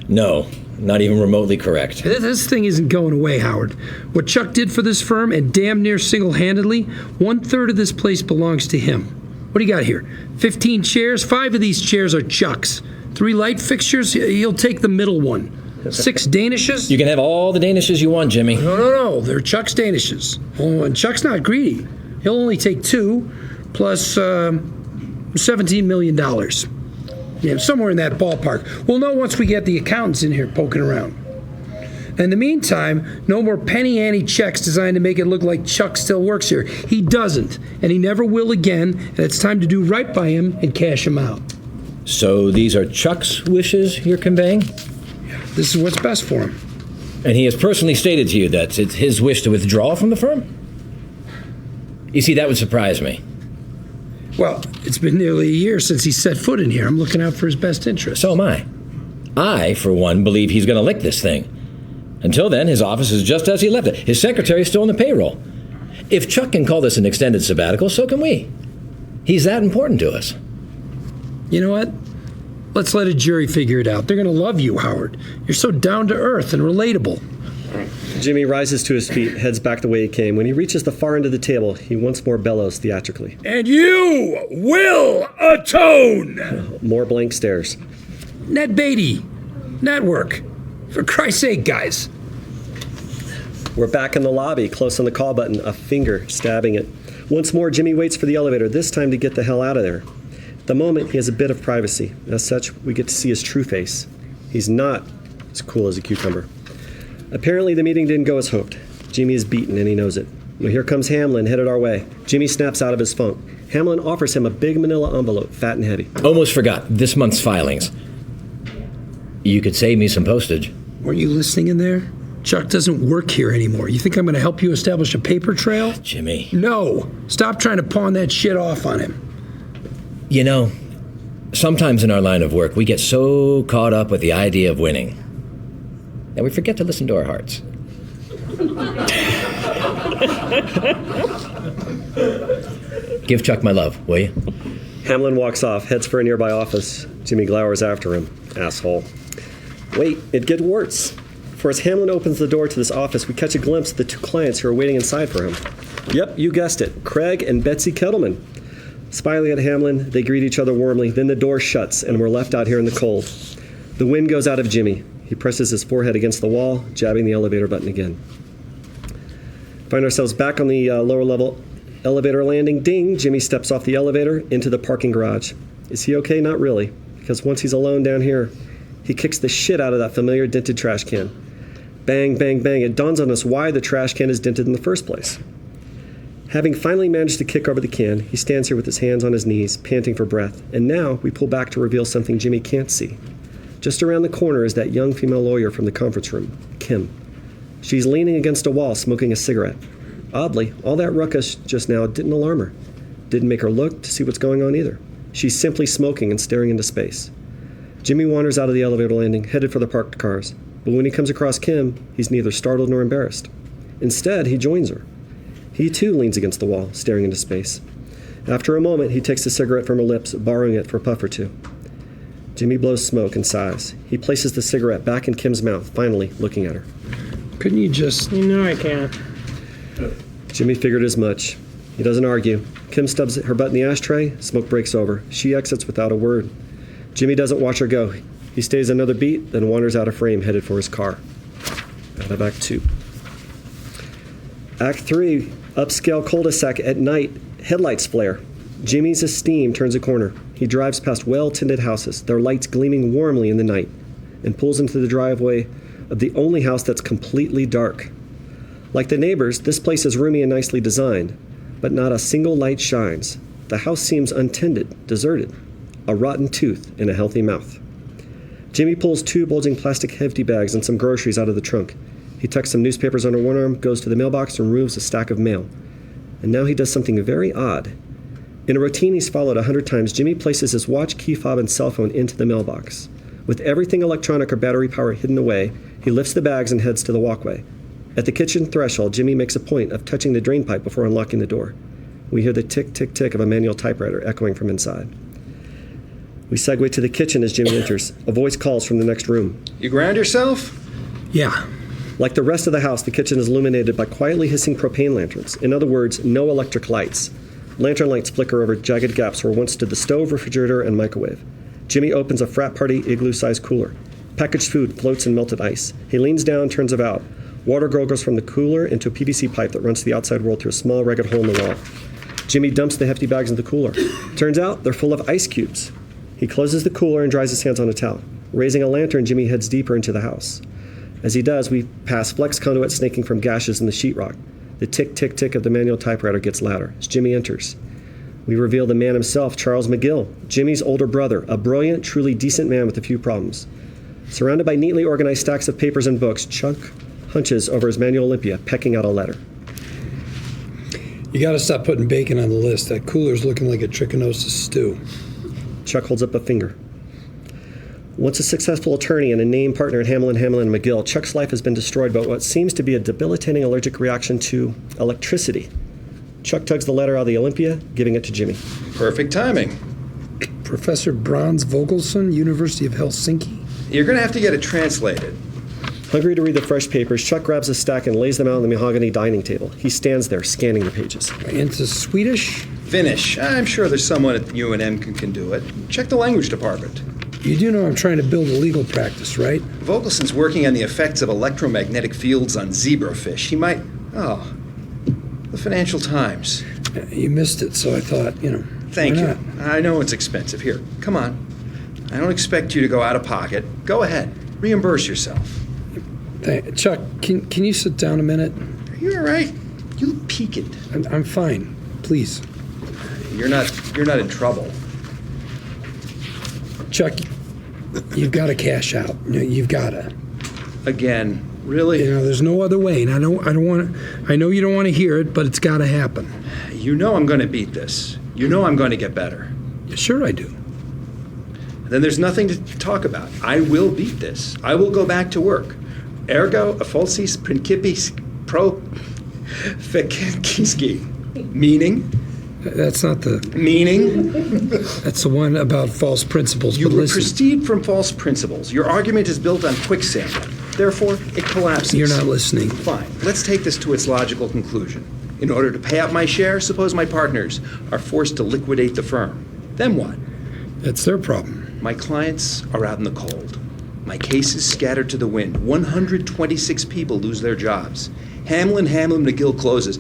No, not even remotely correct. This thing isn't going away, Howard. What Chuck did for this firm, and damn near single-handedly, 1/3 of this place belongs to him. What do you got here? 15 chairs? 5 of these chairs are Chuck's. 3 light fixtures? He'll take the middle one. 6 danishes? You can have all the danishes you want, Jimmy. No. They're Chuck's danishes. Oh, and Chuck's not greedy. He'll only take 2, plus $17 million. Yeah, somewhere in that ballpark. We'll know once we get the accountants in here poking around. In the meantime, no more penny ante checks designed to make it look like Chuck still works here. He doesn't, and he never will again, and it's time to do right by him and cash him out. So these are Chuck's wishes you're conveying? Yeah, this is what's best for him. And he has personally stated to you that it's his wish to withdraw from the firm? You see, that would surprise me. Well, it's been nearly a year since he set foot in here. I'm looking out for his best interest. So am I. I, for one, believe he's going to lick this thing. Until then, his office is just as he left it. His secretary is still on the payroll. If Chuck can call this an extended sabbatical, so can we. He's that important to us. You know what? Let's let a jury figure it out. They're going to love you, Howard. You're so down to earth and relatable. Jimmy rises to his feet, heads back the way he came. When he reaches the far end of the table, he once more bellows theatrically. And you will atone! More blank stares. Ned Beatty. Network. For Christ's sake, guys. We're back in the lobby, close on the call button, a finger stabbing it. Once more, Jimmy waits for the elevator, this time to get the hell out of there. At the moment, he has a bit of privacy. As such, we get to see his true face. He's not as cool as a cucumber. Apparently, the meeting didn't go as hoped. Jimmy is beaten, and he knows it. Well, here comes Hamlin, headed our way. Jimmy snaps out of his phone. Hamlin offers him a big manila envelope, fat and heavy. Almost forgot. This month's filings. You could save me some postage. Weren't you listening in there? Chuck doesn't work here anymore. You think I'm going to help you establish a paper trail? Jimmy. No. Stop trying to pawn that shit off on him. You know, sometimes in our line of work, we get so caught up with the idea of winning that we forget to listen to our hearts. Give Chuck my love, will you? Hamlin walks off, heads for a nearby office. Jimmy glowers after him. Asshole. Wait, it gets worse. For as Hamlin opens the door to this office, we catch a glimpse of the two clients who are waiting inside for him. Yep, you guessed it. Craig and Betsy Kettleman. Smiling at Hamlin, they greet each other warmly. Then the door shuts, and we're left out here in the cold. The wind goes out of Jimmy. He presses his forehead against the wall, jabbing the elevator button again. Find ourselves back on the lower level elevator landing. Ding! Jimmy steps off the elevator into the parking garage. Is he okay? Not really, because once he's alone down here, he kicks the shit out of that familiar dented trash can. Bang, bang, bang. It dawns on us why the trash can is dented in the first place. Having finally managed to kick over the can, he stands here with his hands on his knees, panting for breath. And now we pull back to reveal something Jimmy can't see. Just around the corner is that young female lawyer from the conference room, Kim. She's leaning against a wall, smoking a cigarette. Oddly, all that ruckus just now didn't alarm her. Didn't make her look to see what's going on either. She's simply smoking and staring into space. Jimmy wanders out of the elevator landing, headed for the parked cars. But when he comes across Kim, he's neither startled nor embarrassed. Instead, he joins her. He too leans against the wall, staring into space. After a moment, he takes the cigarette from her lips, borrowing it for a puff or two. Jimmy blows smoke and sighs. He places the cigarette back in Kim's mouth, finally looking at her. Couldn't you just... You know I can't. Jimmy figured as much. He doesn't argue. Kim stubs her butt in the ashtray. Smoke breaks over. She exits without a word. Jimmy doesn't watch her go. He stays another beat, then wanders out of frame, headed for his car. Out of Act 2. Act 3, upscale cul-de-sac at night. Headlights flare. Jimmy's esteem turns a corner. He drives past well-tended houses, their lights gleaming warmly in the night, and pulls into the driveway of the only house that's completely dark. Like the neighbors, this place is roomy and nicely designed, but not a single light shines. The house seems untended, deserted, a rotten tooth in a healthy mouth. Jimmy pulls 2 bulging plastic hefty bags and some groceries out of the trunk. He tucks some newspapers under one arm, goes to the mailbox, and removes a stack of mail. And now he does something very odd. In a routine he's followed 100 times, Jimmy places his watch, key fob, and cell phone into the mailbox. With everything electronic or battery power hidden away, he lifts the bags and heads to the walkway. At the kitchen threshold, Jimmy makes a point of touching the drain pipe before unlocking the door. We hear the tick, tick, tick of a manual typewriter echoing from inside. We segue to the kitchen as Jimmy enters. A voice calls from the next room. You ground yourself? Yeah. Like the rest of the house, the kitchen is illuminated by quietly hissing propane lanterns. In other words, no electric lights. Lantern lights flicker over jagged gaps where once stood the stove, refrigerator, and microwave. Jimmy opens a frat party igloo-sized cooler. Packaged food floats in melted ice. He leans down, turns it out. Water gurgles from the cooler into a PVC pipe that runs to the outside world through a small, ragged hole in the wall. Jimmy dumps the hefty bags in the cooler. Turns out they're full of ice cubes. He closes the cooler and dries his hands on a towel. Raising a lantern, Jimmy heads deeper into the house. As he does, we pass flex conduit snaking from gashes in the sheetrock. The tick, tick, tick of the manual typewriter gets louder as Jimmy enters. We reveal the man himself, Charles McGill, Jimmy's older brother, a brilliant, truly decent man with a few problems. Surrounded by neatly organized stacks of papers and books, Chuck hunches over his manual Olympia, pecking out a letter. You gotta stop putting bacon on the list. That cooler's looking like a trichinosis stew. Chuck holds up a finger. Once a successful attorney and a named partner at Hamlin McGill, Chuck's life has been destroyed by what seems to be a debilitating allergic reaction to electricity. Chuck tugs the letter out of the Olympia, giving it to Jimmy. Perfect timing. Professor Brons Vogelson, University of Helsinki. You're going to have to get it translated. Hungry to read the fresh papers, Chuck grabs a stack and lays them out on the mahogany dining table. He stands there, scanning the pages. Into Swedish? Finnish. I'm sure there's someone at UNM can do it. Check the language department. You do know I'm trying to build a legal practice, right? Vogelson's working on the effects of electromagnetic fields on zebrafish. He might... Oh, the Financial Times. You missed it, so I thought, Thank you. I know it's expensive. Here, come on. I don't expect you to go out of pocket. Go ahead. Reimburse yourself. Chuck, can you sit down a minute? Are you all right? You look peaked. I'm fine. Please. You're not in trouble. Chuck, You've got to cash out. You've got to. Again, really? There's no other way, and I know you don't want to hear it, but it's got to happen. You know I'm going to beat this. You know I'm going to get better. Sure I do. Then there's nothing to talk about. I will beat this. I will go back to work. Ergo, affolsis principis pro feciski. Meaning? That's not the... Meaning? That's the one about false principles. You but listen, proceed from false principles. Your argument is built on quicksand. Therefore, it collapses. You're not listening. Fine. Let's take this to its logical conclusion. In order to pay out my share, suppose my partners are forced to liquidate the firm. Then what? That's their problem. My clients are out in the cold. My case is scattered to the wind. 126 people lose their jobs. Hamlin McGill closes.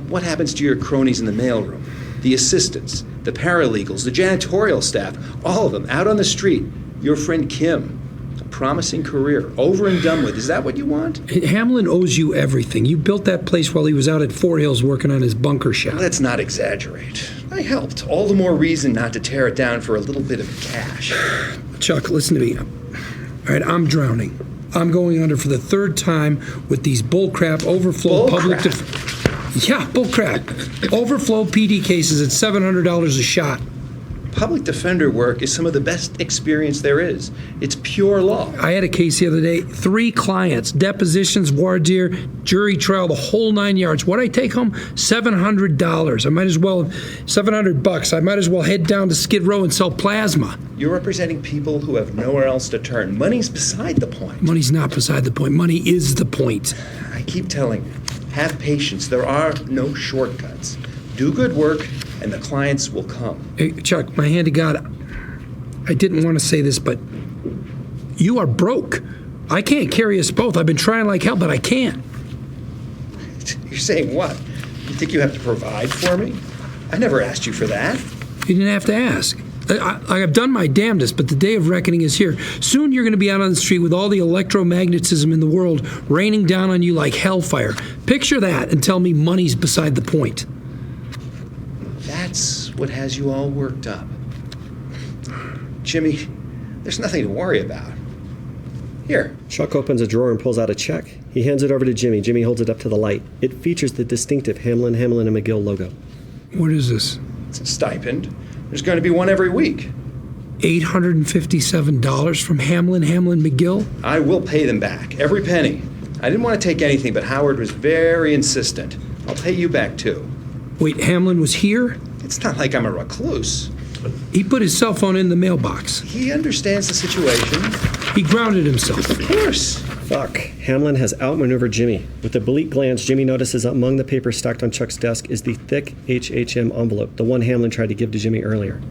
What happens to your cronies in the mailroom? The assistants, the paralegals, the janitorial staff, all of them out on the street. Your friend Kim, a promising career, over and done with. Is that what you want? Hamlin owes you everything. You built that place while he was out at Fort Hills working on his bunker shop. Let's not exaggerate. I helped. All the more reason not to tear it down for a little bit of cash. Chuck, listen to me. All right, I'm drowning. I'm going under for the third time with these bullcrap overflow public... Yeah, bullcrap. Overflow PD cases at $700 a shot. Public defender work is some of the best experience there is. It's pure law. I had a case the other day, 3 clients, depositions, voir dire, jury trial, the whole 9 yards. What'd I take home? $700. I might as well, $700. I might as well head down to Skid Row and sell plasma. You're representing people who have nowhere else to turn. Money's beside the point. Money's not beside the point. Money is the point. I keep telling you, have patience. There are no shortcuts. Do good work, and the clients will come. Hey, Chuck, my hand to God, I didn't want to say this, but you are broke. I can't carry us both. I've been trying like hell, but I can't. You're saying what? You think you have to provide for me? I never asked you for that. You didn't have to ask. I've done my damnedest, but the day of reckoning is here. Soon you're going to be out on the street with all the electromagnetism in the world raining down on you like hellfire. Picture that and tell me money's beside the point. That's what has you all worked up. Jimmy, there's nothing to worry about. Here. Chuck opens a drawer and pulls out a check. He hands it over to Jimmy. Jimmy holds it up to the light. It features the distinctive Hamlin and McGill logo. What is this? It's a stipend. There's going to be one every week. $857 from Hamlin McGill? I will pay them back, every penny. I didn't want to take anything, but Howard was very insistent. I'll pay you back, too. Wait, Hamlin was here? It's not like I'm a recluse. He put his cell phone in the mailbox. He understands the situation. He grounded himself. Of course. Fuck. Hamlin has outmaneuvered Jimmy. With a oblique glance, Jimmy notices among the papers stacked on Chuck's desk is the thick HHM envelope, the one Hamlin tried to give to Jimmy earlier.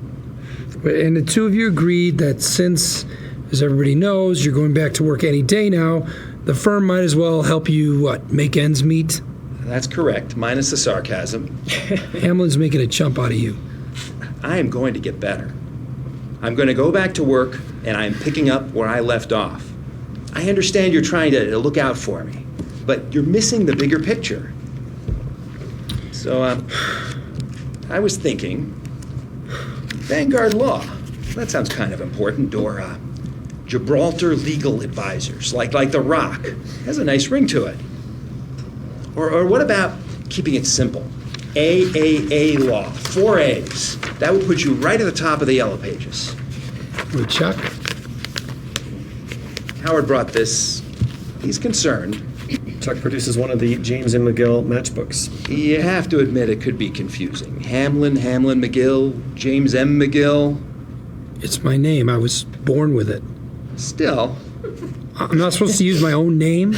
And the two of you agreed that since, as everybody knows, you're going back to work any day now, the firm might as well help you, make ends meet? That's correct, minus the sarcasm. Hamlin's making a chump out of you. I am going to get better. I'm going to go back to work, and I'm picking up where I left off. I understand you're trying to look out for me, but you're missing the bigger picture. So, I was thinking, Vanguard Law. That sounds kind of important. Or Gibraltar Legal Advisors, like The Rock. Has a nice ring to it. Or what about keeping it simple? AAA Law, 4 A's. That would put you right at the top of the yellow pages. With Chuck? Howard brought this. He's concerned. Chuck produces one of the James M. McGill matchbooks. You have to admit it could be confusing. Hamlin McGill, James M. McGill. It's my name. I was born with it. Still. I'm not supposed to use my own name?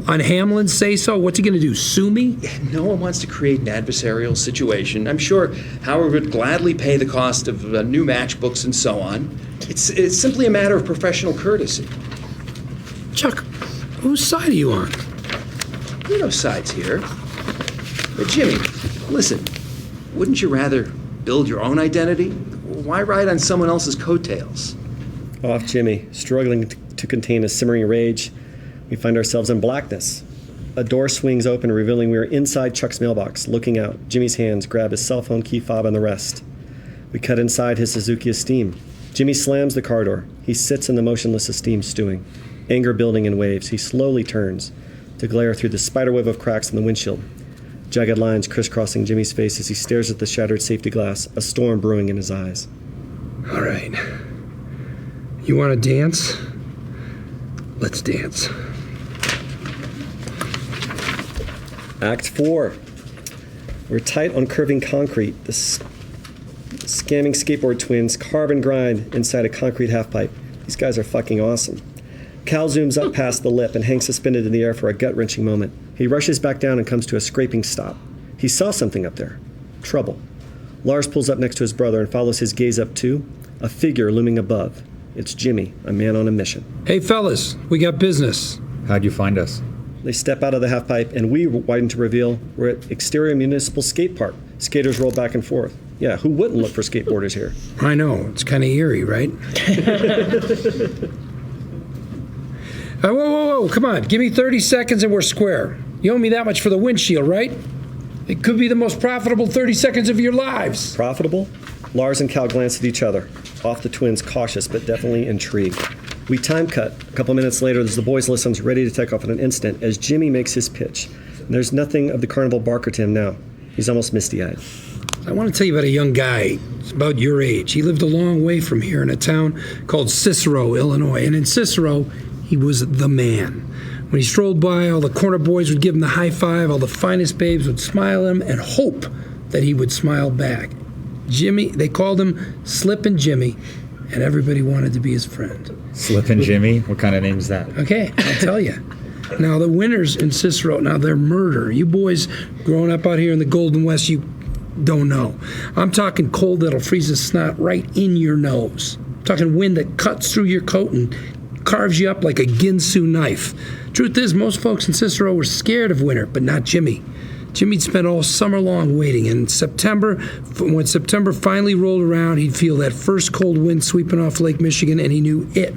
On Hamlin's say-so? What's he going to do, sue me? No one wants to create an adversarial situation. I'm sure Howard would gladly pay the cost of new matchbooks and so on. It's simply a matter of professional courtesy. Chuck, whose side are you on? There are no sides here. But Jimmy, listen, wouldn't you rather build your own identity? Why ride on someone else's coattails? Off Jimmy, struggling to contain a simmering rage, we find ourselves in blackness. A door swings open, revealing we are inside Chuck's mailbox, looking out. Jimmy's hands grab his cell phone, key fob, and the rest. We cut inside his Suzuki Esteem. Jimmy slams the car door. He sits in the motionless steam stewing, anger building in waves. He slowly turns to glare through the spiderweb of cracks in the windshield. Jagged lines crisscrossing Jimmy's face as he stares at the shattered safety glass, a storm brewing in his eyes. All right. You want to dance? Let's dance. Act 4. We're tight on curving concrete. The scamming skateboard twins carve and grind inside a concrete halfpipe. These guys are fucking awesome. Cal zooms up past the lip and hangs suspended in the air for a gut-wrenching moment. He rushes back down and comes to a scraping stop. He saw something up there. Trouble. Lars pulls up next to his brother and follows his gaze up too. A figure looming above. It's Jimmy, a man on a mission. Hey, fellas, we got business. How'd you find us? They step out of the half-pipe, and we widen to reveal we're at exterior municipal skate park. Skaters roll back and forth. Yeah, who wouldn't look for skateboarders here? I know, it's kind of eerie, right? Whoa, come on. Give me 30 seconds and we're square. You owe me that much for the windshield, right? It could be the most profitable 30 seconds of your lives. Profitable? Lars and Cal glance at each other, off the twins, cautious but definitely intrigued. We time cut. A couple minutes later, as the boys listens, ready to take off in an instant, as Jimmy makes his pitch. And there's nothing of the carnival barker to him now. He's almost misty-eyed. I want to tell you about a young guy. He's about your age. He lived a long way from here in a town called Cicero, Illinois. And in Cicero, he was the man. When he strolled by, all the corner boys would give him the high five. All the finest babes would smile at him and hope that he would smile back. Jimmy, they called him Slippin' Jimmy, and everybody wanted to be his friend. Slippin' Jimmy? What kind of name's that? Okay, I'll tell you. Now, the winners in Cicero, now they're murder. You boys growing up out here in the Golden West, you don't know. I'm talking cold that'll freeze the snot right in your nose. I'm talking wind that cuts through your coat and carves you up like a Ginsu knife. Truth is, most folks in Cicero were scared of winter, but not Jimmy. Jimmy'd spent all summer long waiting, and when September finally rolled around, he'd feel that first cold wind sweeping off Lake Michigan, and he knew it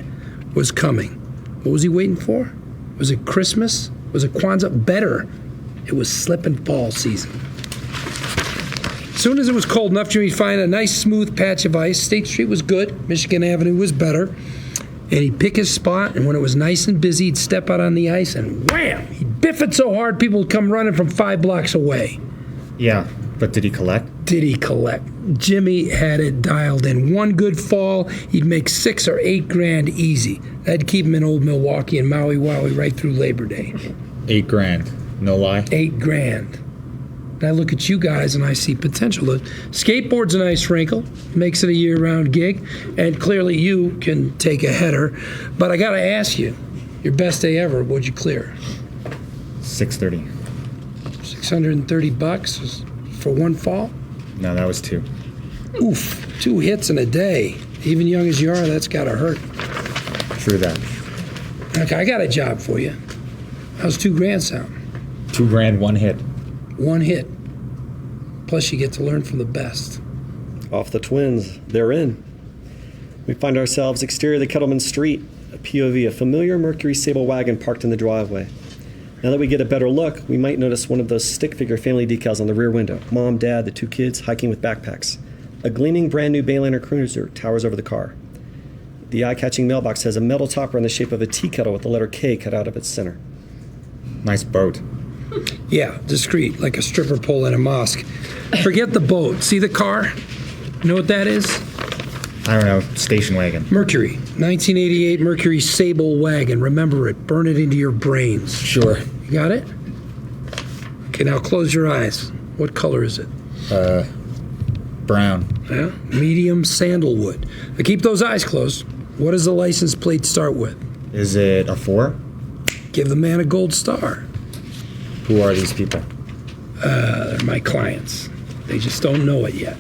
was coming. What was he waiting for? Was it Christmas? Was it Kwanzaa? Better. It was slippin' fall season. As soon as it was cold enough, Jimmy'd find a nice smooth patch of ice. State Street was good. Michigan Avenue was better. And he'd pick his spot, and when it was nice and busy, he'd step out on the ice, and wham! He'd biff it so hard people would come running from 5 blocks away. Yeah, but did he collect? Did he collect? Jimmy had it dialed in. One good fall, he'd make $6 or $8 grand easy. That'd keep him in old Milwaukee and Maui Wowie right through Labor Day. $8 grand, no lie? $8 grand. And I look at you guys and I see potential. The skateboard's a nice wrinkle, makes it a year-round gig, and clearly you can take a header. But I gotta ask you, your best day ever, what'd you clear? $630. $630 for one fall? No, that was 2. Oof, 2 hits in a day. Even young as you are, that's gotta hurt. True that. Okay, I got a job for you. How's $2 grand sound? $2 grand, 1 hit. 1 hit. Plus you get to learn from the best. Off the twins, they're in. We find ourselves exterior of the Kettleman Street, a POV, a familiar Mercury Sable wagon parked in the driveway. Now that we get a better look, we might notice one of those stick figure family decals on the rear window. Mom, Dad, the 2 kids hiking with backpacks. A gleaming brand new Bayliner cruiser towers over the car. The eye-catching mailbox has a metal topper in the shape of a tea kettle with the letter K cut out of its center. Nice boat. Yeah, discreet, like a stripper pole in a mosque. Forget the boat. See the car? You know what that is? I don't know, station wagon. Mercury. 1988 Mercury Sable wagon. Remember it. Burn it into your brains. Sure. You got it? Okay, now close your eyes. What color is it? Brown. Yeah, medium sandalwood. Now keep those eyes closed. What does the license plate start with? Is it a 4? Give the man a gold star. Who are these people? They're my clients. They just don't know it yet.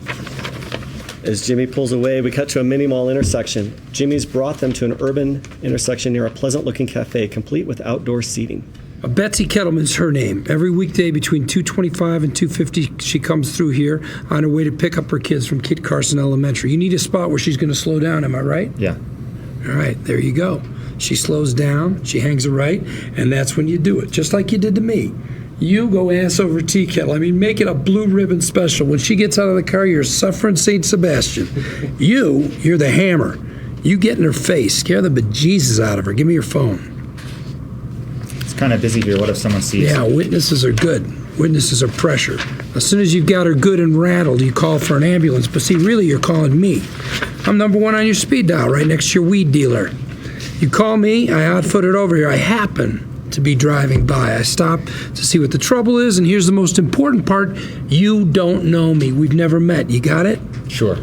As Jimmy pulls away, we cut to a mini-mall intersection. Jimmy's brought them to an urban intersection near a pleasant-looking cafe, complete with outdoor seating. Betsy Kettleman's her name. Every weekday between 2:25 and 2:50, she comes through here on her way to pick up her kids from Kit Carson Elementary. You need a spot where she's going to slow down, am I right? Yeah. All right, there you go. She slows down, she hangs a right, and that's when you do it, just like you did to me. You go ass over tea kettle. I mean, make it a blue ribbon special. When she gets out of the car, you're suffering St. Sebastian. You're the hammer. You get in her face. Scare the bejesus out of her. Give me your phone. It's kind of busy here. What if someone sees? Yeah, witnesses are good. Witnesses are pressure. As soon as you've got her good and rattled, you call for an ambulance. But see, really, you're calling me. I'm number one on your speed dial, right next to your weed dealer. You call me, I hot-footed over here. I happen to be driving by. I stop to see what the trouble is, and here's the most important part. You don't know me. We've never met. You got it? Sure.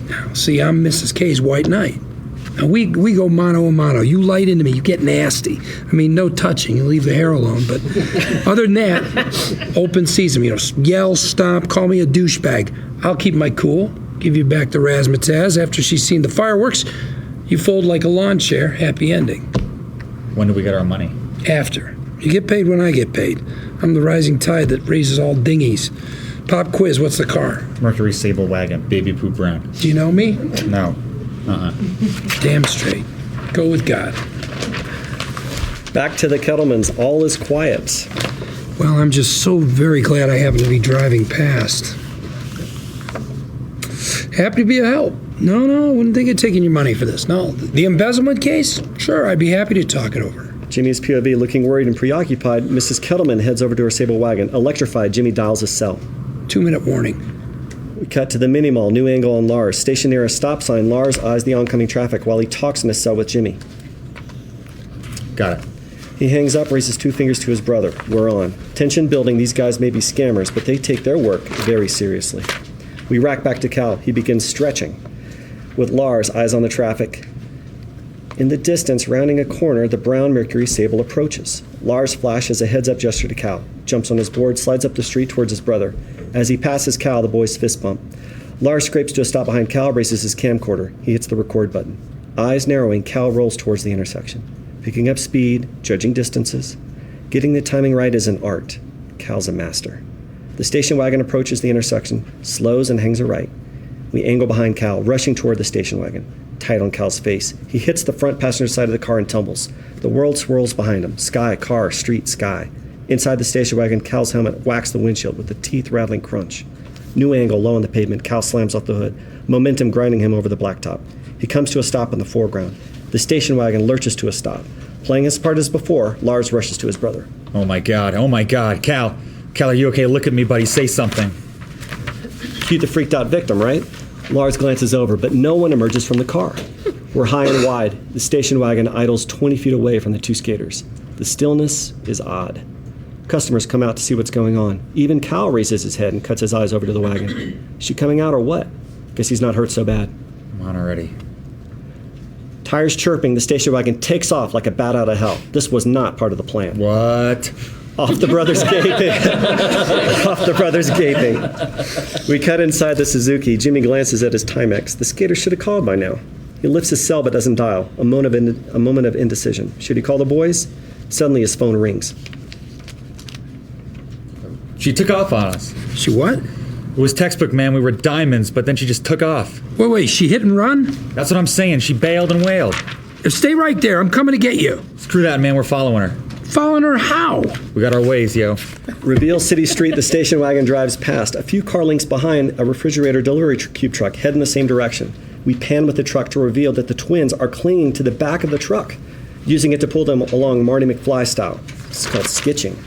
Now, see, I'm Mrs. K's White Knight. Now, we go mano a mano. You light into me. You get nasty. I mean, no touching. You leave the hair alone. But other than that, open season. Yell, stomp, call me a douchebag. I'll keep my cool. Give you back the razzmatazz. After she's seen the fireworks, you fold like a lawn chair. Happy ending. When do we get our money? After. You get paid when I get paid. I'm the rising tide that raises all dinghies. Pop quiz, what's the car? Mercury Sable Wagon, baby poop brown. Do you know me? No. Damn straight. Go with God. Back to the Kettlemans. All is quiet. Well, I'm just so very glad I happen to be driving past. Happy to be a help. No, I wouldn't think of taking your money for this. No. The embezzlement case? Sure, I'd be happy to talk it over. Jimmy's POV looking worried and preoccupied. Mrs. Kettleman heads over to her sable wagon. Electrified, Jimmy dials his cell. 2-minute warning. We cut to the mini mall, New Angle and Lars. Stationed near a stop sign, Lars eyes the oncoming traffic while he talks in his cell with Jimmy. Got it. He hangs up, raises 2 fingers to his brother. We're on. Tension building. These guys may be scammers, but they take their work very seriously. We rack back to Cal. He begins stretching. With Lars, eyes on the traffic. In the distance, rounding a corner, the brown Mercury Sable approaches. Lars flashes a heads-up gesture to Cal, jumps on his board, slides up the street towards his brother. As he passes Cal, the boys fist bump. Lars scrapes to a stop behind Cal, raises his camcorder. He hits the record button. Eyes narrowing, Cal rolls towards the intersection. Picking up speed, judging distances. Getting the timing right is an art. Cal's a master. The station wagon approaches the intersection, slows and hangs a right. We angle behind Cal, rushing toward the station wagon. Tight on Cal's face. He hits the front passenger side of the car and tumbles. The world swirls behind him. Sky, car, street, sky. Inside the station wagon, Cal's helmet whacks the windshield with a teeth-rattling crunch. New angle, low on the pavement, Cal slams off the hood, momentum grinding him over the blacktop. He comes to a stop in the foreground. The station wagon lurches to a stop. Playing his part as before, Lars rushes to his brother. Oh my God, Cal, are you okay? Look at me, buddy, say something. Cute the freaked out victim, right? Lars glances over, but no one emerges from the car. We're high and wide. The station wagon idles 20 feet away from the two skaters. The stillness is odd. Customers come out to see what's going on. Even Cal raises his head and cuts his eyes over to the wagon. Is she coming out or what? Guess he's not hurt so bad. I'm on already. Tires chirping, the station wagon takes off like a bat out of hell. This was not part of the plan. What? Off the brothers gaping. Off the brothers gaping. We cut inside the Suzuki. Jimmy glances at his Timex. The skater should have called by now. He lifts his cell but doesn't dial. A moment of indecision. Should he call the boys? Suddenly his phone rings. She took off on us. She what? It was textbook, man. We were diamonds, but then she just took off. Wait, she hit and run? That's what I'm saying. She bailed and wailed. Stay right there. I'm coming to get you. Screw that, man. We're following her. Following her how? We got our ways, yo. Reveal City Street, the station wagon drives past. A few car lengths behind, a refrigerator delivery cube truck head in the same direction. We pan with the truck to reveal that the twins are clinging to the back of the truck, using it to pull them along Marty McFly style. It's called skitching.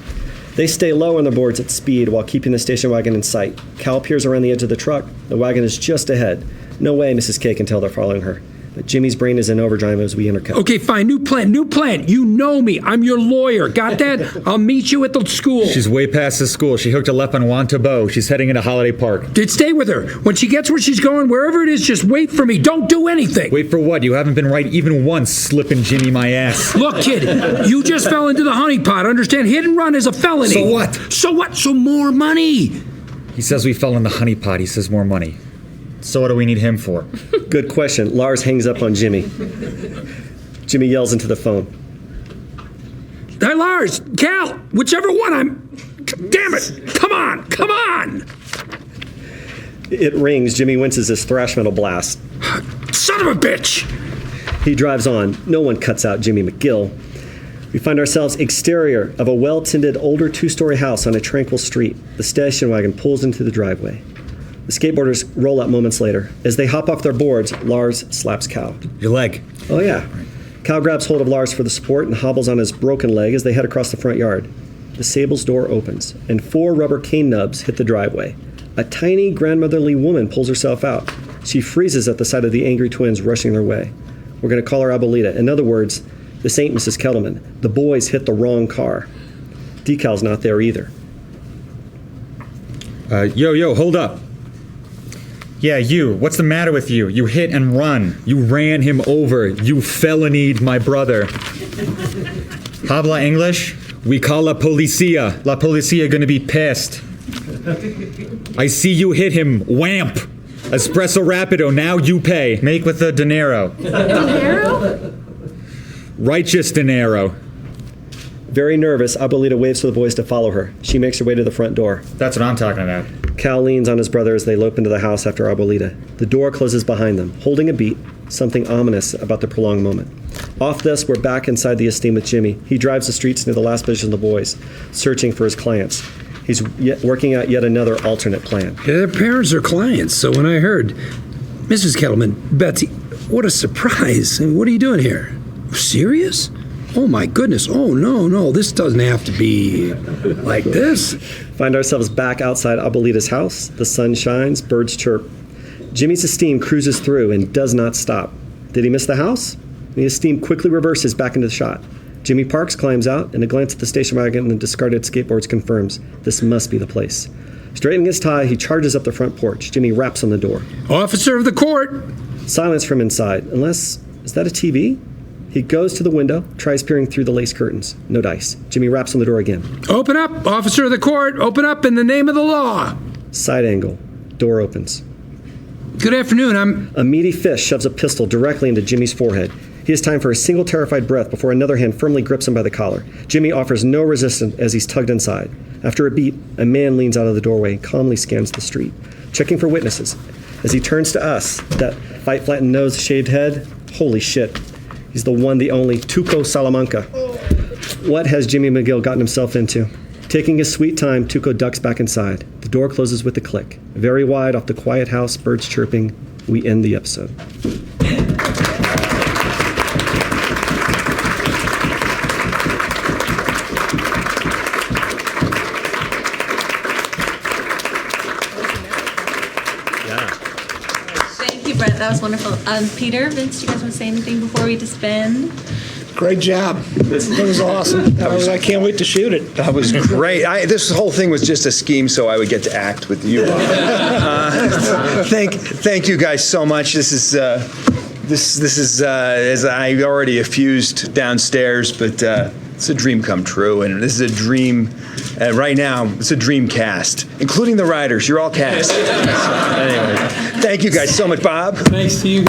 They stay low on the boards at speed while keeping the station wagon in sight. Cal peers around the edge of the truck. The wagon is just ahead. No way Mrs. K can tell they're following her. But Jimmy's brain is in overdrive as we intercut. Okay, fine. New plan. You know me. I'm your lawyer. Got that? I'll meet you at the school. She's way past the school. She hooked a left on Juan Tabo. She's heading into Holiday Park. Dude, stay with her. When she gets where she's going, wherever it is, just wait for me. Don't do anything. Wait for what? You haven't been right even once, slipping Jimmy my ass. Look, kid, you just fell into the honeypot. Understand? Hit and run is a felony. So what? So what? So more money. He says we fell in the honeypot. He says more money. So what do we need him for? Good question. Lars hangs up on Jimmy. Jimmy yells into the phone. Hey, Lars, Cal, whichever one damn it! Come on! It rings. Jimmy winces his thrash metal blast. Son of a bitch! He drives on. No one cuts out Jimmy McGill. We find ourselves exterior of a well-tended older two-story house on a tranquil street. The station wagon pulls into the driveway. The skateboarders roll up moments later. As they hop off their boards, Lars slaps Cal. Your leg. Oh, yeah. Cal grabs hold of Lars for the support and hobbles on his broken leg as they head across the front yard. The Sable's door opens, and 4 rubber cane nubs hit the driveway. A tiny, grandmotherly woman pulls herself out. She freezes at the sight of the angry twins rushing their way. We're going to call her Abuelita. In other words, this ain't Mrs. Kettleman. The boys hit the wrong car. Decal's not there either. Yo, hold up. Yeah, you. What's the matter with you? You hit and run. You ran him over. You felonied my brother. Habla English? We call la policia. La policia gonna be pissed. I see you hit him. Whamp. Espresso Rapido, now you pay. Make with the dinero. Dinero? Righteous dinero. Very nervous, Abuelita waves for the boys to follow her. She makes her way to the front door. That's what I'm talking about. Cal leans on his brother as they lope into the house after Abuelita. The door closes behind them, holding a beat, something ominous about the prolonged moment. Off this, we're back inside the esteem with Jimmy. He drives the streets near the last position of the boys, searching for his clients. He's working out yet another alternate plan. Yeah, their parents are clients, so when I heard, Mrs. Kettleman, Betsy, what a surprise. And what are you doing here? Serious? Oh my goodness. Oh no, this doesn't have to be like this. Find ourselves back outside Abuelita's house. The sun shines, birds chirp. Jimmy's esteem cruises through and does not stop. Did he miss the house? The esteem quickly reverses back into the shot. Jimmy parks, climbs out, and a glance at the station wagon and the discarded skateboards confirms this must be the place. Straightening his tie, he charges up the front porch. Jimmy raps on the door. Officer of the court! Silence from inside, unless, is that a TV? He goes to the window, tries peering through the lace curtains. No dice. Jimmy raps on the door again. Open up, officer of the court! Open up in the name of the law! Side angle. Door opens. Good afternoon, A meaty fist shoves a pistol directly into Jimmy's forehead. He has time for a single terrified breath before another hand firmly grips him by the collar. Jimmy offers no resistance as he's tugged inside. After a beat, a man leans out of the doorway and calmly scans the street, checking for witnesses. As he turns to us, that fight flattened nose, shaved head, holy shit. He's the one, the only, Tuco Salamanca. What has Jimmy McGill gotten himself into? Taking his sweet time, Tuco ducks back inside. The door closes with a click. Very wide off the quiet house, birds chirping. We end the episode. Thank you, Brett. That was wonderful. Peter, Vince, do you guys want to say anything before we disband? Great job. That was awesome. I can't wait to shoot it. That was great. This whole thing was just a scheme so I would get to act with you. Thank you guys so much. This is as I already effused downstairs, but it's a dream come true, and this is a dream. Right now, it's a dream cast, including the writers. You're all cast. Anyway, thank you guys so much, Bob. Thanks to you.